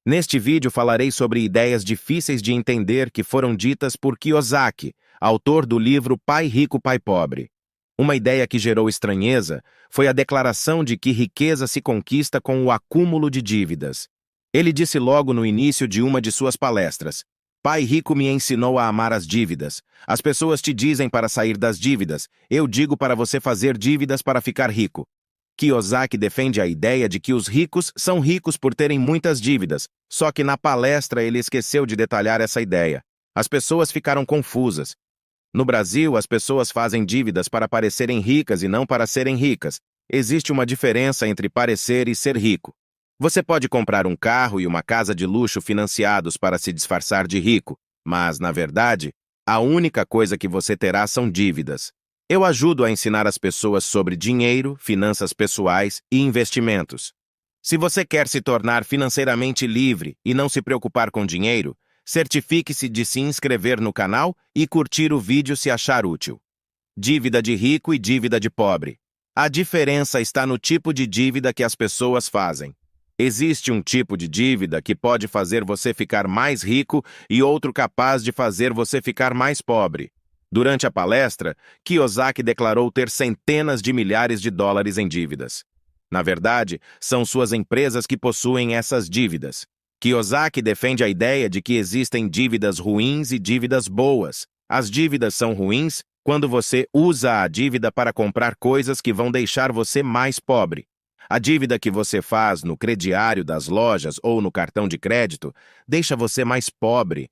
Neste vídeo falarei sobre ideias difíceis de entender que foram ditas por Kiyosaki, autor do livro Pai Rico, Pai Pobre. Uma ideia que gerou estranheza foi a declaração de que riqueza se conquista com o acúmulo de dívidas. Ele disse logo no início de uma de suas palestras: Pai Rico me ensinou a amar as dívidas. As pessoas te dizem para sair das dívidas, eu digo para você fazer dívidas para ficar rico. Kiyosaki defende a ideia de que os ricos são ricos por terem muitas dívidas, só que na palestra ele esqueceu de detalhar essa ideia. As pessoas ficaram confusas. No Brasil, as pessoas fazem dívidas para parecerem ricas e não para serem ricas. Existe uma diferença entre parecer e ser rico. Você pode comprar um carro e uma casa de luxo financiados para se disfarçar de rico, mas, na verdade, a única coisa que você terá são dívidas. Eu ajudo a ensinar as pessoas sobre dinheiro, finanças pessoais e investimentos. Se você quer se tornar financeiramente livre e não se preocupar com dinheiro, certifique-se de se inscrever no canal e curtir o vídeo se achar útil. Dívida de rico e dívida de pobre. A diferença está no tipo de dívida que as pessoas fazem. Existe um tipo de dívida que pode fazer você ficar mais rico e outro capaz de fazer você ficar mais pobre. Durante a palestra, Kiyosaki declarou ter centenas de milhares de dólares em dívidas. Na verdade, são suas empresas que possuem essas dívidas. Kiyosaki defende a ideia de que existem dívidas ruins e dívidas boas. As dívidas são ruins quando você usa a dívida para comprar coisas que vão deixar você mais pobre. A dívida que você faz no crediário das lojas ou no cartão de crédito deixa você mais pobre.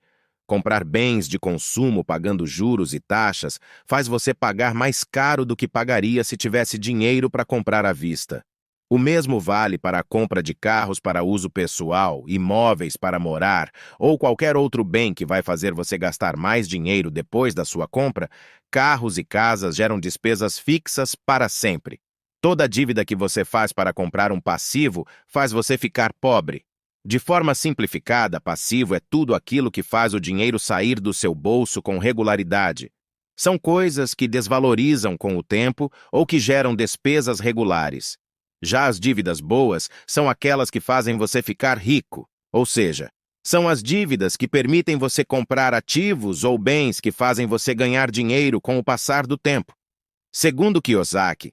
Comprar bens de consumo pagando juros e taxas faz você pagar mais caro do que pagaria se tivesse dinheiro para comprar à vista. O mesmo vale para a compra de carros para uso pessoal, imóveis para morar ou qualquer outro bem que vai fazer você gastar mais dinheiro depois da sua compra. Carros e casas geram despesas fixas para sempre. Toda dívida que você faz para comprar um passivo faz você ficar pobre. De forma simplificada, passivo é tudo aquilo que faz o dinheiro sair do seu bolso com regularidade. São coisas que desvalorizam com o tempo ou que geram despesas regulares. Já as dívidas boas são aquelas que fazem você ficar rico, ou seja, são as dívidas que permitem você comprar ativos ou bens que fazem você ganhar dinheiro com o passar do tempo. Segundo Kiyosaki,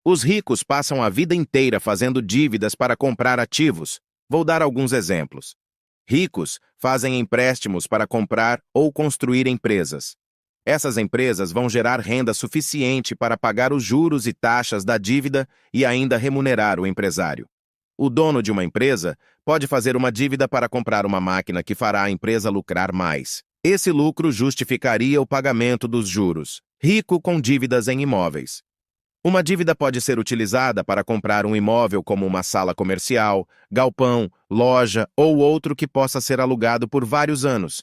os ricos passam a vida inteira fazendo dívidas para comprar ativos. Vou dar alguns exemplos. Ricos fazem empréstimos para comprar ou construir empresas. Essas empresas vão gerar renda suficiente para pagar os juros e taxas da dívida e ainda remunerar o empresário. O dono de uma empresa pode fazer uma dívida para comprar uma máquina que fará a empresa lucrar mais. Esse lucro justificaria o pagamento dos juros. Rico com dívidas em imóveis. Uma dívida pode ser utilizada para comprar um imóvel como uma sala comercial, galpão, loja ou outro que possa ser alugado por vários anos.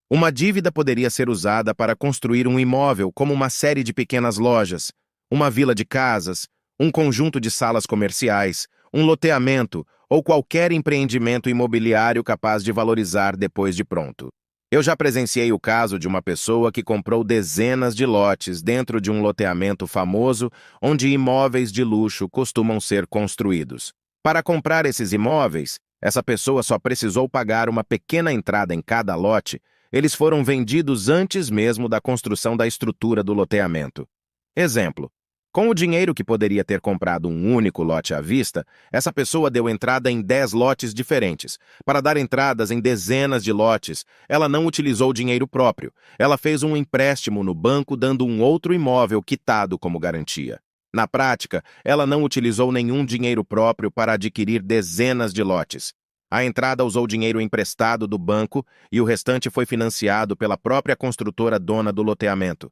Uma dívida poderia ser usada para construir um imóvel como uma série de pequenas lojas, uma vila de casas, um conjunto de salas comerciais, um loteamento ou qualquer empreendimento imobiliário capaz de valorizar depois de pronto. Eu já presenciei o caso de uma pessoa que comprou dezenas de lotes dentro de um loteamento famoso onde imóveis de luxo costumam ser construídos. Para comprar esses imóveis, essa pessoa só precisou pagar uma pequena entrada em cada lote. Eles foram vendidos antes mesmo da construção da estrutura do loteamento. Exemplo: com o dinheiro que poderia ter comprado um único lote à vista, essa pessoa deu entrada em 10 lotes diferentes. Para dar entradas em dezenas de lotes, ela não utilizou dinheiro próprio. Ela fez um empréstimo no banco dando um outro imóvel quitado como garantia. Na prática, ela não utilizou nenhum dinheiro próprio para adquirir dezenas de lotes. A entrada usou dinheiro emprestado do banco e o restante foi financiado pela própria construtora dona do loteamento.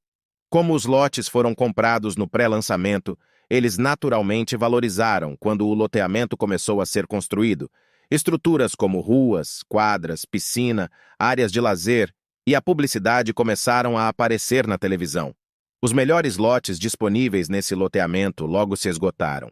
Como os lotes foram comprados no pré-lançamento, eles naturalmente valorizaram quando o loteamento começou a ser construído. Estruturas como ruas, quadras, piscina, áreas de lazer e a publicidade começaram a aparecer na televisão. Os melhores lotes disponíveis nesse loteamento logo se esgotaram.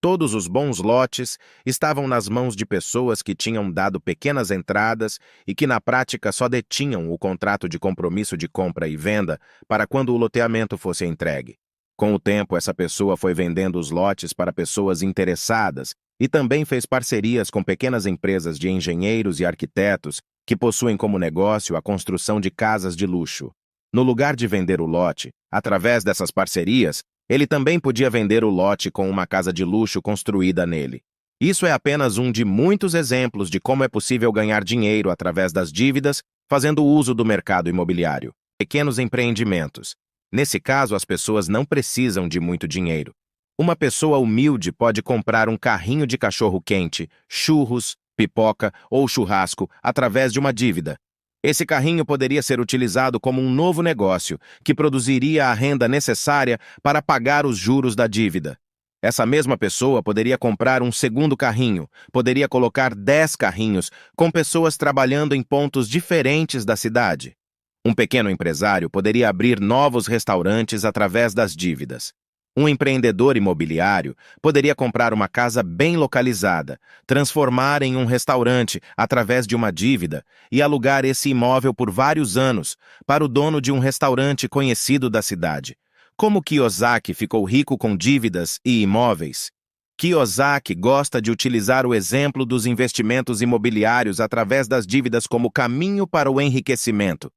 Todos os bons lotes estavam nas mãos de pessoas que tinham dado pequenas entradas e que na prática só detinham o contrato de compromisso de compra e venda para quando o loteamento fosse entregue. Com o tempo, essa pessoa foi vendendo os lotes para pessoas interessadas e também fez parcerias com pequenas empresas de engenheiros e arquitetos que possuem como negócio a construção de casas de luxo. No lugar de vender o lote, através dessas parcerias, ele também podia vender o lote com uma casa de luxo construída nele. Isso é apenas um de muitos exemplos de como é possível ganhar dinheiro através das dívidas, fazendo uso do mercado imobiliário. Pequenos empreendimentos. Nesse caso, as pessoas não precisam de muito dinheiro. Uma pessoa humilde pode comprar um carrinho de cachorro-quente, churros, pipoca ou churrasco através de uma dívida. Esse carrinho poderia ser utilizado como um novo negócio que produziria a renda necessária para pagar os juros da dívida. Essa mesma pessoa poderia comprar um segundo carrinho, poderia colocar 10 carrinhos com pessoas trabalhando em pontos diferentes da cidade. Um pequeno empresário poderia abrir novos restaurantes através das dívidas. Um empreendedor imobiliário poderia comprar uma casa bem localizada, transformar em um restaurante através de uma dívida e alugar esse imóvel por vários anos para o dono de um restaurante conhecido da cidade. Como Kiyosaki ficou rico com dívidas e imóveis? Kiyosaki gosta de utilizar o exemplo dos investimentos imobiliários através das dívidas como caminho para o enriquecimento.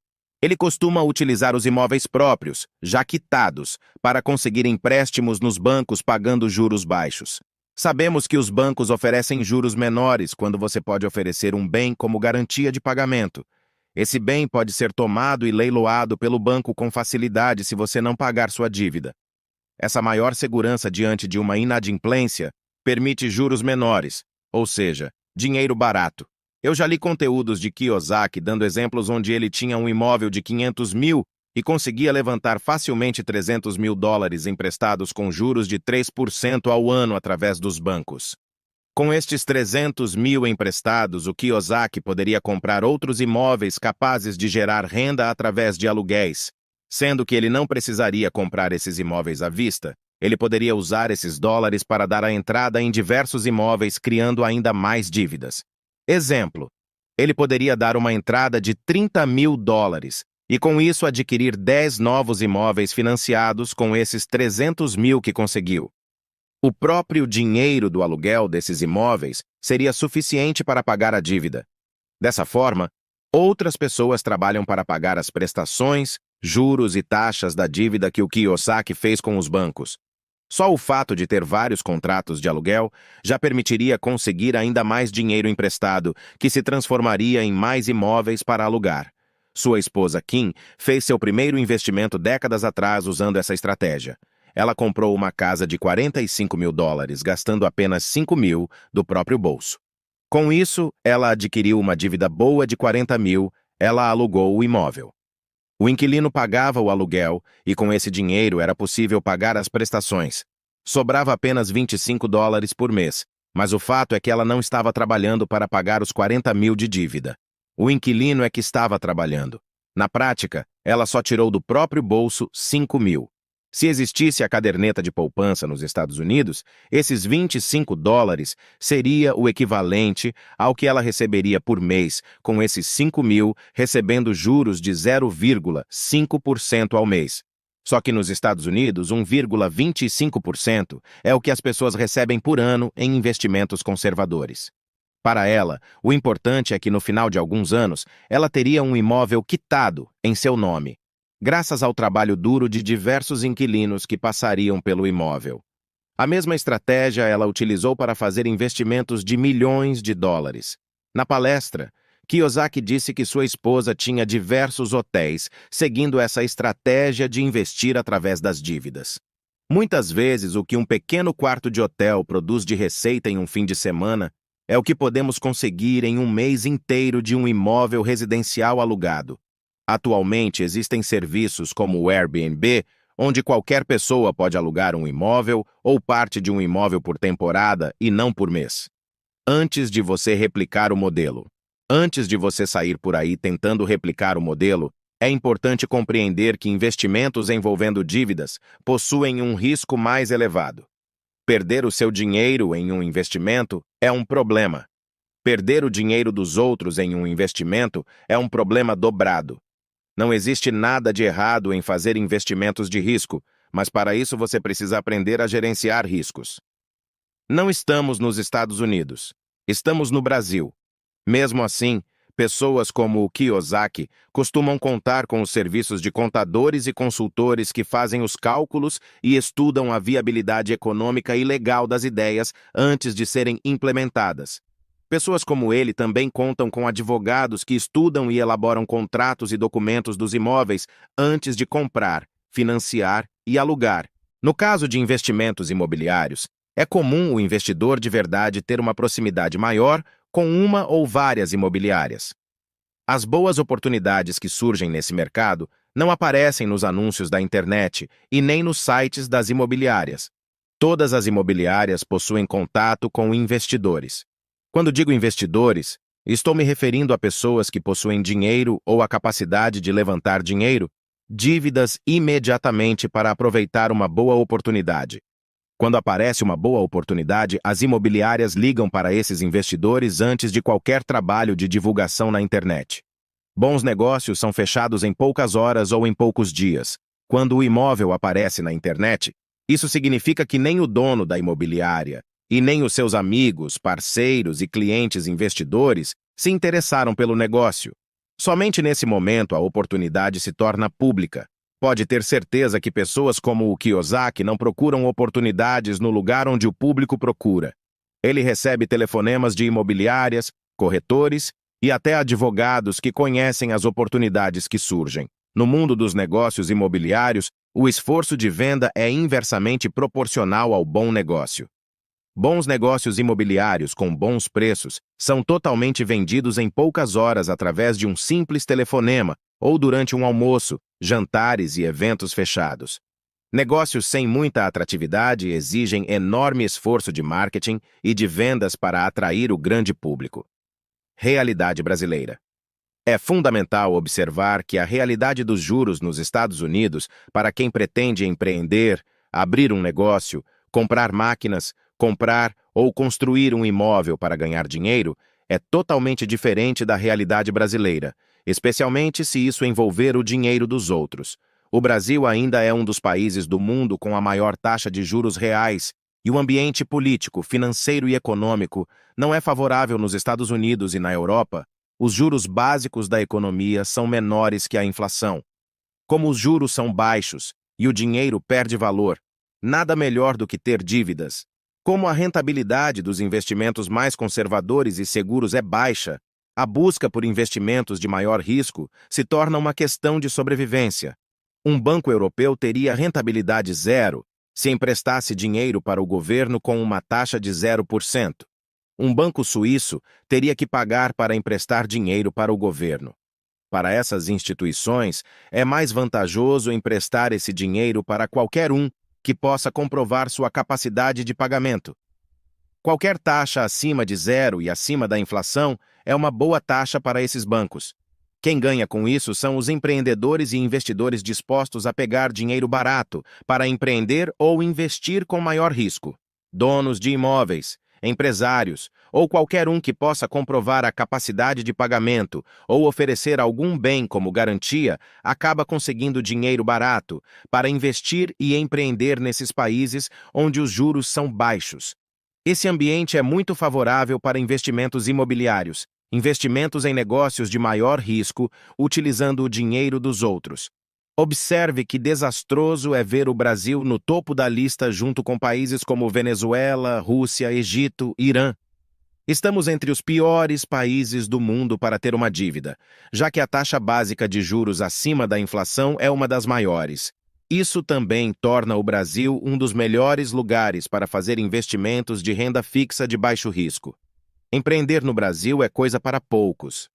Ele costuma utilizar os imóveis próprios, já quitados, para conseguir empréstimos nos bancos pagando juros baixos. Sabemos que os bancos oferecem juros menores quando você pode oferecer um bem como garantia de pagamento. Esse bem pode ser tomado e leiloado pelo banco com facilidade se você não pagar sua dívida. Essa maior segurança diante de uma inadimplência permite juros menores, ou seja, dinheiro barato. Eu já li conteúdos de Kiyosaki dando exemplos onde ele tinha um imóvel de 500 mil e conseguia levantar facilmente 300 mil dólares emprestados com juros de 3% ao ano através dos bancos. Com estes 300 mil emprestados, o Kiyosaki poderia comprar outros imóveis capazes de gerar renda através de aluguéis. Sendo que ele não precisaria comprar esses imóveis à vista, ele poderia usar esses dólares para dar a entrada em diversos imóveis, criando ainda mais dívidas. Exemplo, ele poderia dar uma entrada de 30 mil dólares e com isso adquirir 10 novos imóveis financiados com esses 300 mil que conseguiu. O próprio dinheiro do aluguel desses imóveis seria suficiente para pagar a dívida. Dessa forma, outras pessoas trabalham para pagar as prestações, juros e taxas da dívida que o Kiyosaki fez com os bancos. Só o fato de ter vários contratos de aluguel já permitiria conseguir ainda mais dinheiro emprestado, que se transformaria em mais imóveis para alugar. Sua esposa Kim fez seu primeiro investimento décadas atrás usando essa estratégia. Ela comprou uma casa de 45 mil dólares, gastando apenas 5 mil do próprio bolso. Com isso, ela adquiriu uma dívida boa de 40 mil, ela alugou o imóvel. O inquilino pagava o aluguel e com esse dinheiro era possível pagar as prestações. Sobrava apenas 25 dólares por mês, mas o fato é que ela não estava trabalhando para pagar os 40 mil de dívida. O inquilino é que estava trabalhando. Na prática, ela só tirou do próprio bolso 5 mil. Se existisse a caderneta de poupança nos Estados Unidos, esses 25 dólares seria o equivalente ao que ela receberia por mês, com esses 5 mil recebendo juros de 0,5% ao mês. Só que nos Estados Unidos, 1,25% é o que as pessoas recebem por ano em investimentos conservadores. Para ela, o importante é que no final de alguns anos, ela teria um imóvel quitado em seu nome, graças ao trabalho duro de diversos inquilinos que passariam pelo imóvel. A mesma estratégia ela utilizou para fazer investimentos de milhões de dólares. Na palestra, Kiyosaki disse que sua esposa tinha diversos hotéis, seguindo essa estratégia de investir através das dívidas. Muitas vezes, o que um pequeno quarto de hotel produz de receita em um fim de semana é o que podemos conseguir em um mês inteiro de um imóvel residencial alugado. Atualmente, existem serviços como o Airbnb, onde qualquer pessoa pode alugar um imóvel ou parte de um imóvel por temporada e não por mês. Antes de você replicar o modelo, antes de você sair por aí tentando replicar o modelo, é importante compreender que investimentos envolvendo dívidas possuem um risco mais elevado. Perder o seu dinheiro em um investimento é um problema. Perder o dinheiro dos outros em um investimento é um problema dobrado. Não existe nada de errado em fazer investimentos de risco, mas para isso você precisa aprender a gerenciar riscos. Não estamos nos Estados Unidos. Estamos no Brasil. Mesmo assim, pessoas como o Kiyosaki costumam contar com os serviços de contadores e consultores que fazem os cálculos e estudam a viabilidade econômica e legal das ideias antes de serem implementadas. Pessoas como ele também contam com advogados que estudam e elaboram contratos e documentos dos imóveis antes de comprar, financiar e alugar. No caso de investimentos imobiliários, é comum o investidor de verdade ter uma proximidade maior com uma ou várias imobiliárias. As boas oportunidades que surgem nesse mercado não aparecem nos anúncios da internet e nem nos sites das imobiliárias. Todas as imobiliárias possuem contato com investidores. Quando digo investidores, estou me referindo a pessoas que possuem dinheiro ou a capacidade de levantar dinheiro, dívidas imediatamente para aproveitar uma boa oportunidade. Quando aparece uma boa oportunidade, as imobiliárias ligam para esses investidores antes de qualquer trabalho de divulgação na internet. Bons negócios são fechados em poucas horas ou em poucos dias. Quando o imóvel aparece na internet, isso significa que nem o dono da imobiliária e nem os seus amigos, parceiros e clientes investidores se interessaram pelo negócio. Somente nesse momento a oportunidade se torna pública. Pode ter certeza que pessoas como o Kiyosaki não procuram oportunidades no lugar onde o público procura. Ele recebe telefonemas de imobiliárias, corretores e até advogados que conhecem as oportunidades que surgem. No mundo dos negócios imobiliários, o esforço de venda é inversamente proporcional ao bom negócio. Bons negócios imobiliários com bons preços são totalmente vendidos em poucas horas através de um simples telefonema ou durante um almoço, jantares e eventos fechados. Negócios sem muita atratividade exigem enorme esforço de marketing e de vendas para atrair o grande público. Realidade brasileira. É fundamental observar que a realidade dos juros nos Estados Unidos para quem pretende empreender, abrir um negócio, comprar máquinas, comprar ou construir um imóvel para ganhar dinheiro é totalmente diferente da realidade brasileira, especialmente se isso envolver o dinheiro dos outros. O Brasil ainda é um dos países do mundo com a maior taxa de juros reais e o ambiente político, financeiro e econômico não é favorável nos Estados Unidos e na Europa. Os juros básicos da economia são menores que a inflação. Como os juros são baixos e o dinheiro perde valor, nada melhor do que ter dívidas. Como a rentabilidade dos investimentos mais conservadores e seguros é baixa, a busca por investimentos de maior risco se torna uma questão de sobrevivência. Um banco europeu teria rentabilidade zero se emprestasse dinheiro para o governo com uma taxa de 0%. Um banco suíço teria que pagar para emprestar dinheiro para o governo. Para essas instituições, é mais vantajoso emprestar esse dinheiro para qualquer um que possa comprovar sua capacidade de pagamento. Qualquer taxa acima de zero e acima da inflação é uma boa taxa para esses bancos. Quem ganha com isso são os empreendedores e investidores dispostos a pegar dinheiro barato para empreender ou investir com maior risco. Donos de imóveis, empresários ou qualquer um que possa comprovar a capacidade de pagamento ou oferecer algum bem como garantia acaba conseguindo dinheiro barato para investir e empreender nesses países onde os juros são baixos. Esse ambiente é muito favorável para investimentos imobiliários, investimentos em negócios de maior risco, utilizando o dinheiro dos outros. Observe que desastroso é ver o Brasil no topo da lista junto com países como Venezuela, Rússia, Egito, Irã. Estamos entre os piores países do mundo para ter uma dívida, já que a taxa básica de juros acima da inflação é uma das maiores. Isso também torna o Brasil um dos melhores lugares para fazer investimentos de renda fixa de baixo risco. Empreender no Brasil é coisa para poucos.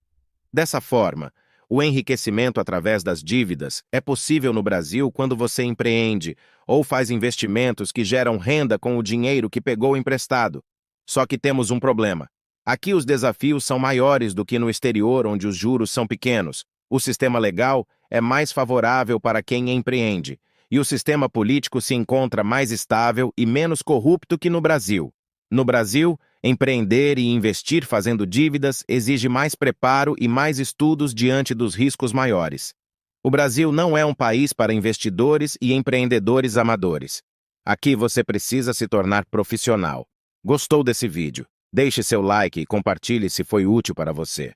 Dessa forma, o enriquecimento através das dívidas é possível no Brasil quando você empreende ou faz investimentos que geram renda com o dinheiro que pegou emprestado. Só que temos um problema. Aqui os desafios são maiores do que no exterior, onde os juros são pequenos. O sistema legal é mais favorável para quem empreende, e o sistema político se encontra mais estável e menos corrupto que no Brasil. No Brasil, empreender e investir fazendo dívidas exige mais preparo e mais estudos diante dos riscos maiores. O Brasil não é um país para investidores e empreendedores amadores. Aqui você precisa se tornar profissional. Gostou desse vídeo? Deixe seu like e compartilhe se foi útil para você.